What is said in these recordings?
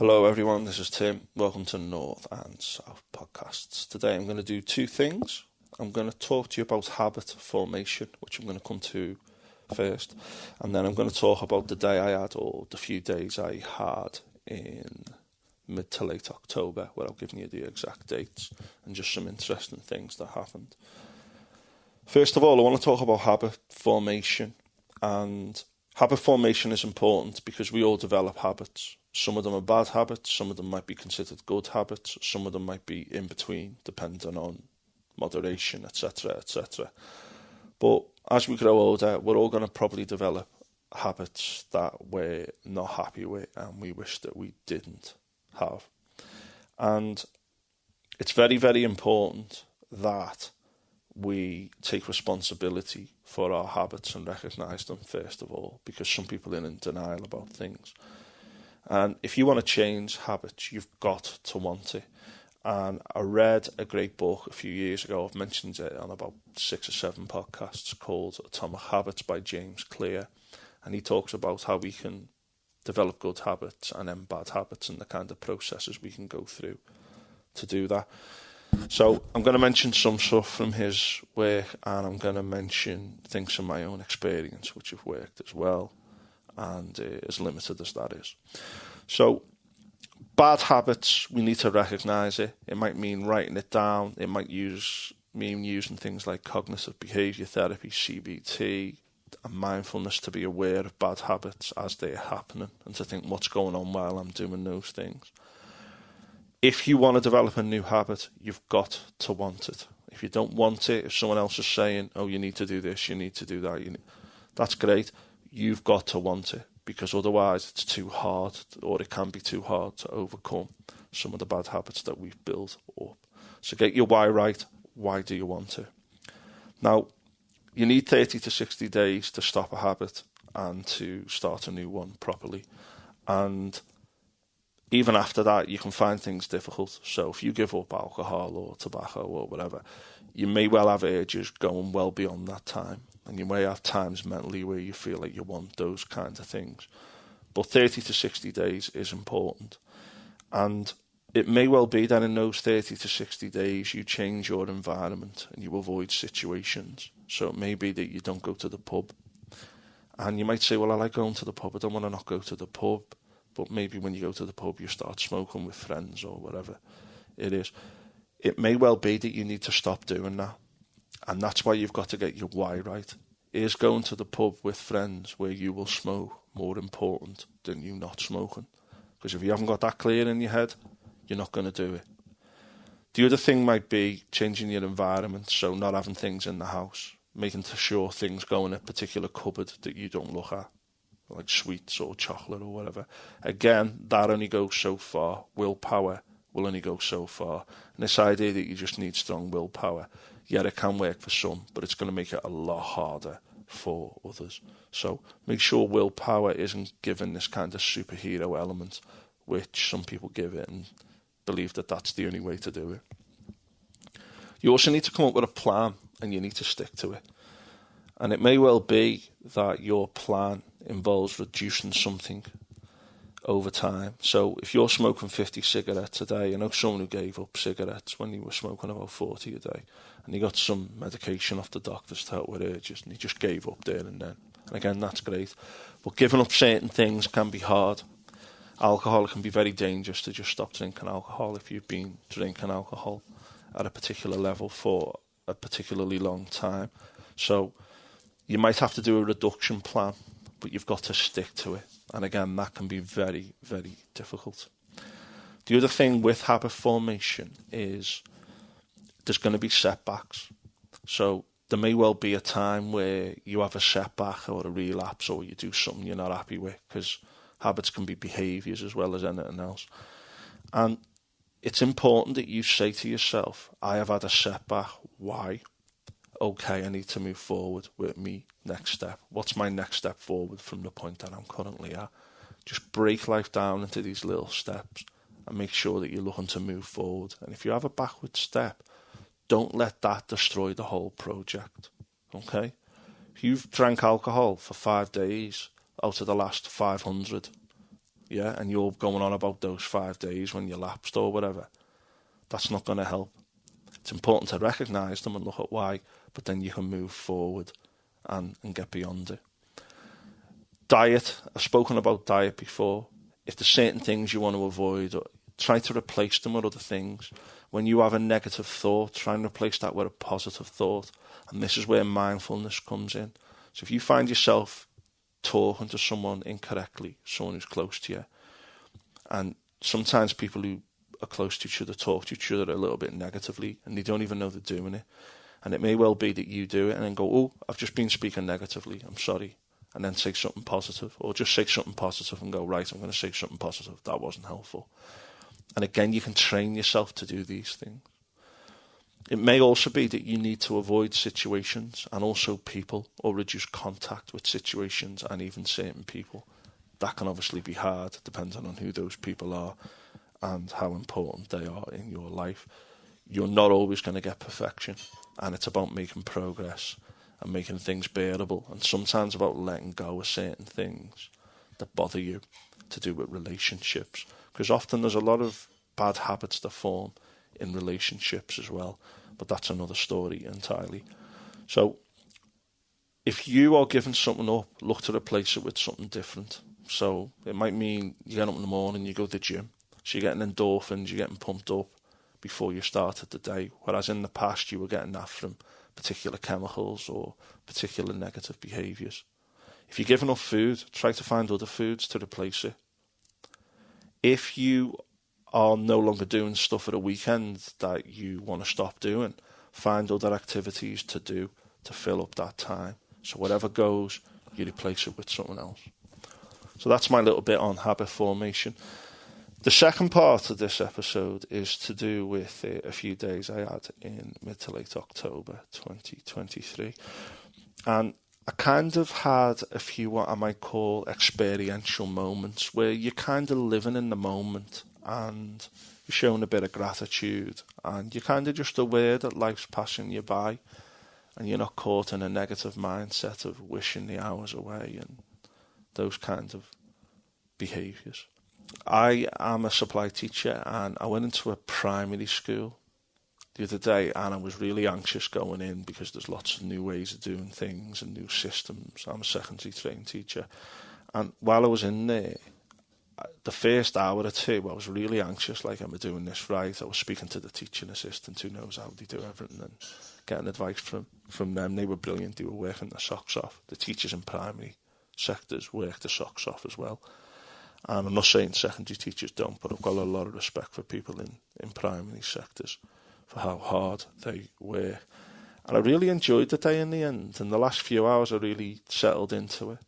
Hello everyone, this is Tim. Welcome to North and South Podcasts. Today I'm going to do two things. I'm going to talk to you about habit formation, which I'm going to come to first. And then I'm going to talk about the day I had, or the few days I had in mid to late October, without giving you the exact dates, and just some interesting things that happened. First of all, I want to talk about habit formation. And habit formation is important because we all develop habits. Some of them are bad habits, some of them might be considered good habits, some of them might be in between, depending on moderation, etc., etc. But as we grow older, we're all going to probably develop habits that we're not happy with and we wish that we didn't have. And it's very, very important that we take responsibility for our habits and recognise them first of all, because some people are in denial about things. And if you want to change habits, you've got to want it. And I read a great book a few years ago. I've mentioned it on about 6 or 7 podcasts, called Atomic Habits by James Clear. And he talks about how we can develop good habits and then bad habits and the kind of processes we can go through to do that. So I'm going to mention some stuff from his work, and I'm going to mention things from my own experience, which have worked as well, and as limited as that is. So bad habits, we need to recognise it. It might mean writing it down. It might mean using things like cognitive behaviour therapy, CBT, and mindfulness to be aware of bad habits as they're happening and to think, what's going on while I'm doing those things. If you want to develop a new habit, you've got to want it. If you don't want it, if someone else is saying, oh, you need to do this, you need to do that, that's great. You've got to want it, because otherwise it's too hard, or it can be too hard to overcome some of the bad habits that we've built up. So get your why right. Why do you want it? Now, you need 30 to 60 days to stop a habit and to start a new one properly. And even after that, you can find things difficult. So if you give up alcohol or tobacco or whatever, you may well have urges going well beyond that time. And you may have times mentally where you feel like you want those kinds of things. But 30 to 60 days is important. And it may well be that in those 30 to 60 days, you change your environment and you avoid situations. So it may be that you don't go to the pub. And you might say, well, I like going to the pub. I don't want to not go to the pub. But maybe when you go to the pub, you start smoking with friends or whatever it is. It may well be that you need to stop doing that. And that's why you've got to get your why right. Is going to the pub with friends where you will smoke more important than you not smoking? Because if you haven't got that clear in your head, you're not going to do it. The other thing might be changing your environment, so not having things in the house, making sure things go in a particular cupboard that you don't look at, like sweets or chocolate or whatever. Again, that only goes so far. Willpower will only go so far. And this idea that you just need strong willpower, yeah, it can work for some, but it's going to make it a lot harder for others. So make sure willpower isn't given this kind of superhero element, which some people give it and believe that that's the only way to do it. You also need to come up with a plan, and you need to stick to it. And it may well be that your plan involves reducing something over time. So if you're smoking 50 cigarettes a day, I know someone who gave up cigarettes when he was smoking about 40 a day, and he got some medication off the doctors to help with urges, and he just gave up there and then. And again, that's great. But giving up certain things can be hard. Alcohol can be very dangerous to just stop drinking alcohol if you've been drinking alcohol at a particular level for a particularly long time. So you might have to do a reduction plan, but you've got to stick to it. And again, that can be very, very difficult. The other thing with habit formation is there's going to be setbacks. So there may well be a time where you have a setback or a relapse, or you do something you're not happy with, because habits can be behaviours as well as anything else. And it's important that you say to yourself, I have had a setback. Why? Okay, I need to move forward with me next step. What's my next step forward from the point that I'm currently at? Just break life down into these little steps and make sure that you're looking to move forward. And if you have a backward step, don't let that destroy the whole project. Okay? If you've drank alcohol for 5 days out of the last 500, yeah, and you're going on about those 5 days when you lapsed or whatever, that's not going to help. It's important to recognise them and look at why, but then you can move forward and get beyond it. Diet, I've spoken about diet before. If there's certain things you want to avoid, or try to replace them with other things. When you have a negative thought, try and replace that with a positive thought. And this is where mindfulness comes in. So if you find yourself talking to someone incorrectly, someone who's close to you, and sometimes people who are close to each other talk to each other a little bit negatively, and they don't even know they're doing it. And it may well be that you do it and then go, oh, I've just been speaking negatively, I'm sorry. And then say something positive, or just say something positive and go, right, I'm going to say something positive. That wasn't helpful. And again, you can train yourself to do these things. It may also be that you need to avoid situations and also people, or reduce contact with situations and even certain people. That can obviously be hard, depending on who those people are and how important they are in your life. You're not always going to get perfection, and it's about making progress and making things bearable, and sometimes about letting go of certain things that bother you, to do with relationships. Because often there's a lot of bad habits that form in relationships as well, but that's another story entirely. So if you are giving something up, look to replace it with something different. So it might mean you get up in the morning, you go to the gym, so you're getting endorphins, you're getting pumped up before you started the day, whereas in the past you were getting that from particular chemicals or particular negative behaviours. If you're giving up food, try to find other foods to replace it. If you are no longer doing stuff at a weekend that you want to stop doing, find other activities to do to fill up that time. So whatever goes, you replace it with something else. So that's my little bit on habit formation. The second part of this episode is to do with a few days I had in mid to late October 2023. And I kind of had a few what I might call experiential moments where you're kind of living in the moment and you're showing a bit of gratitude and you're kind of just aware that life's passing you by and you're not caught in a negative mindset of wishing the hours away and those kinds of behaviours. I am a supply teacher and I went into a primary school the other day and I was really anxious going in because there's lots of new ways of doing things and new systems. I'm a secondary trained teacher, and while I was in there, the first hour or two I was really anxious, like, am I doing this right? I was speaking to the teaching assistant who knows how they do everything and getting advice from them. They were brilliant, they were working their socks off. The teachers in primary sectors work their socks off as well. And I'm not saying secondary teachers don't, but I've got a lot of respect for people in primary sectors for how hard they work. And I really enjoyed the day in the end. And the last few hours I really settled into it.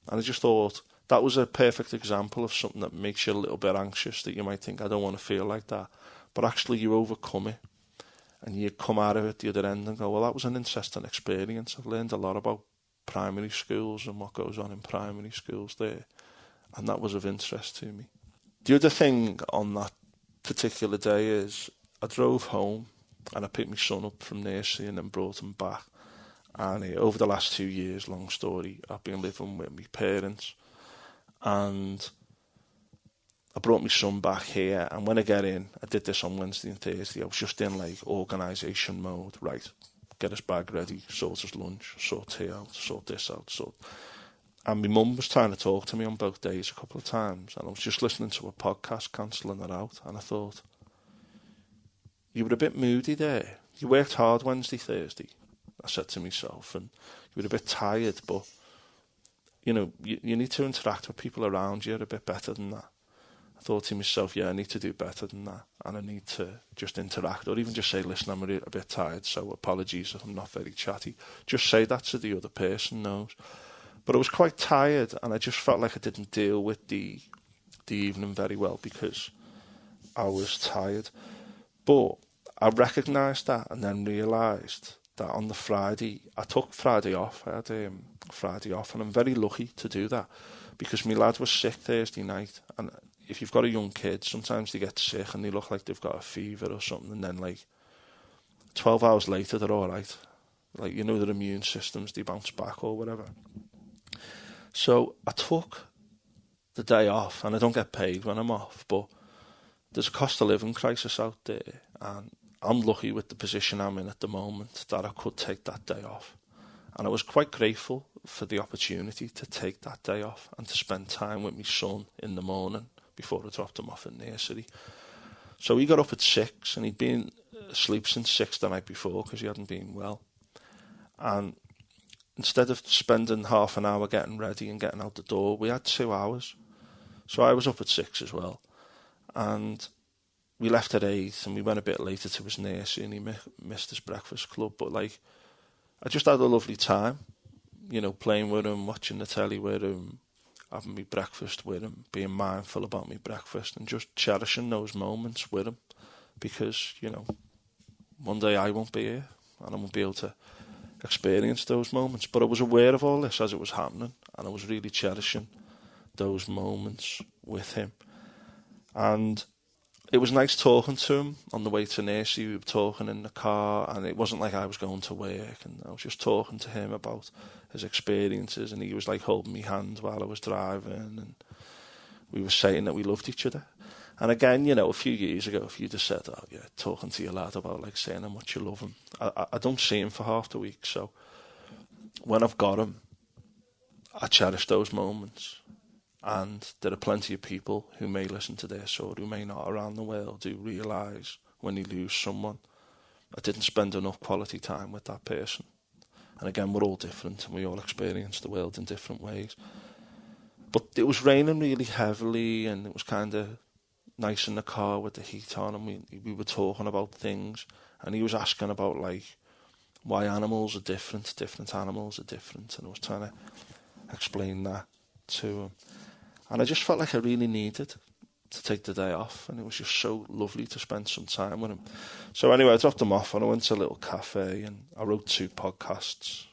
And I just thought that was a perfect example of something that makes you a little bit anxious, that you might think, I don't want to feel like that. But actually you overcome it. And you come out of it the other end and go, well, that was an interesting experience. I've learned a lot about primary schools and what goes on in primary schools there. And that was of interest to me. The other thing on that particular day is I drove home and I picked my son up from nursery and then brought him back. And over the last 2 years, long story, I've been living with my parents. And I brought my son back here. And when I get in, I did this on Wednesday and Thursday. I was just in like organisation mode. Right, get his bag ready, sort his lunch, sort tea out, sort this out, sort... And my mum was trying to talk to me on both days a couple of times. And I was just listening to a podcast, cancelling it out. And I thought, you were a bit moody there. You worked hard Wednesday, Thursday, I said to myself. And you were a bit tired. But, you know, you need to interact with people around you a bit better than that. I thought to myself, yeah, I need to do better than that. And I need to just interact. Or even just say, listen, I'm a bit tired, so apologies if I'm not very chatty. Just say that so the other person knows. But I was quite tired and I just felt like I didn't deal with the evening very well because I was tired. But I recognised that and then realised that on the Friday, I took Friday off. I had Friday off and I'm very lucky to do that because my lad was sick Thursday night. And if you've got a young kid, sometimes they get sick and they look like they've got a fever or something. And then like 12 hours later, they're all right. Like, you know, their immune systems, they bounce back or whatever. So I took the day off, and I don't get paid when I'm off, but there's a cost of living crisis out there, and I'm lucky with the position I'm in at the moment that I could take that day off. And I was quite grateful for the opportunity to take that day off and to spend time with my son in the morning before I dropped him off at nursery. So he got up at 6, and he'd been asleep since 6 the night before because he hadn't been well. And instead of spending half an hour getting ready and getting out the door, we had 2 hours. So I was up at 6 as well. And we left at 8, and we went a bit later to his nursery, and he missed his breakfast club. But like, I just had a lovely time, you know, playing with him, watching the telly with him, having me breakfast with him, being mindful about me breakfast, and just cherishing those moments with him. Because, you know, one day I won't be here, and I won't be able to experience those moments. But I was aware of all this as it was happening, and I was really cherishing those moments with him. And it was nice talking to him on the way to nursery. We were talking in the car, and it wasn't like I was going to work, and I was just talking to him about his experiences, and he was like holding me hand while I was driving, and we were saying that we loved each other. And again, you know, a few years ago, if you'd have said, oh yeah, talking to your lad about like saying how much you love him, I don't see him for half the week. So when I've got him, I cherish those moments. And there are plenty of people who may listen to this or who may not around the world who realise when you lose someone, I didn't spend enough quality time with that person. And again, we're all different, and we all experience the world in different ways. But it was raining really heavily, and it was kind of nice in the car with the heat on, and we were talking about things, and he was asking about like why animals are different animals are different, and I was trying to explain that to him. And I just felt like I really needed to take the day off, and it was just so lovely to spend some time with him. So anyway, I dropped him off, and I went to a little cafe, and I wrote 2 podcasts.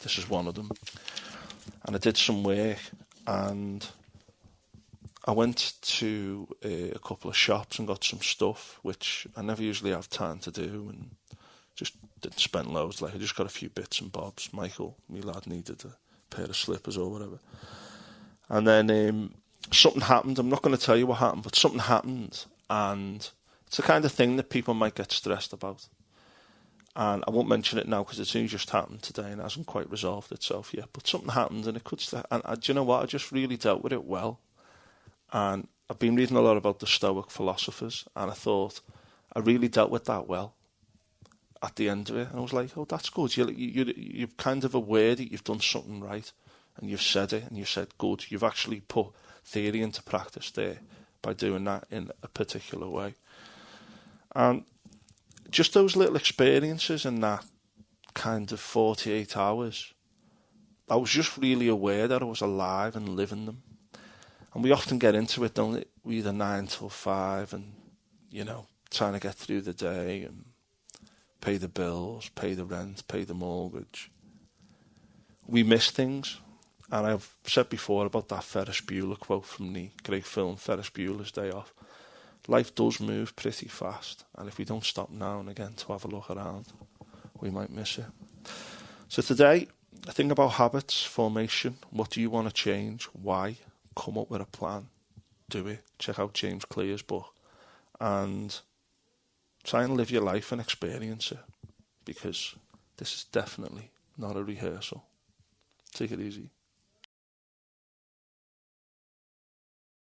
This is one of them. And I did some work, and I went to a couple of shops and got some stuff, which I never usually have time to do, and just didn't spend loads. Like, I just got a few bits and bobs. Michael, my lad, needed a pair of slippers or whatever. And then something happened. I'm not going to tell you what happened, but something happened, and it's the kind of thing that people might get stressed about. And I won't mention it now because it's only just happened today and hasn't quite resolved itself yet. But something happened, and it could. And do you know what? I just really dealt with it well. And I've been reading a lot about the Stoic philosophers, and I thought I really dealt with that well at the end of it. And I was like, oh, that's good. You're kind of aware that you've done something right, and you've said it, and you've said good. You've actually put theory into practice there by doing that in a particular way. And just those little experiences in that kind of 48 hours, I was just really aware that I was alive and living them. And we often get into it, don't we? We either 9 till 5 and, you know, trying to get through the day and pay the bills, pay the rent, pay the mortgage. We miss things. And I've said before about that Ferris Bueller quote from the great film Ferris Bueller's Day Off. Life does move pretty fast, and if we don't stop now and again to have a look around, we might miss it. So today, I think about habits formation. What do you want to change? Why? Come up with a plan. Do it. Check out James Clear's book. And try and live your life and experience it, because this is definitely not a rehearsal. Take it easy.